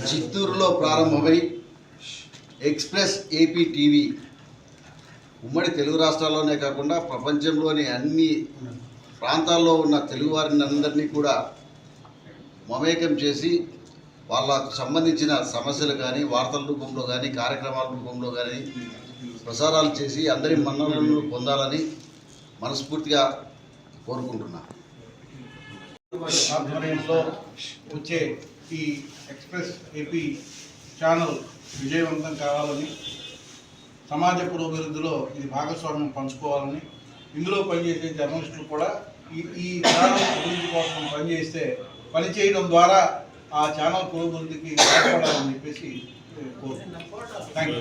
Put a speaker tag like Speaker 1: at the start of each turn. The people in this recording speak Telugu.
Speaker 1: చిత్తూరులో ప్రారంభమై ఎక్స్ప్రెస్ ఏపీ టీవీ ఉమ్మడి తెలుగు రాష్ట్రాల్లోనే కాకుండా ప్రపంచంలోని అన్ని ప్రాంతాల్లో ఉన్న తెలుగువారిని అందరినీ కూడా మమేకం చేసి వాళ్ళకు సంబంధించిన సమస్యలు కానీ వార్తల రూపంలో కానీ కార్యక్రమాల రూపంలో కానీ ప్రసారాలు చేసి అందరి మన్ననలను పొందాలని మనస్ఫూర్తిగా కోరుకుంటున్నా.
Speaker 2: ఆధ్వర్యంలో వచ్చే ఈ ఎక్స్ప్రెస్ ఏపీ ఛానల్ విజయవంతం కావాలని, సమాజ పురోభివృద్ధిలో ఇది భాగస్వామ్యం పంచుకోవాలని, ఇందులో పనిచేసే జర్నలిస్టులు కూడా ఈ ఛానల్ అభివృద్ధి కోసం పనిచేయడం ద్వారా ఆ ఛానల్ పురోభివృద్ధికి సహాయపడాలని చెప్పేసి కోరుకుంటున్నాను. Thank you.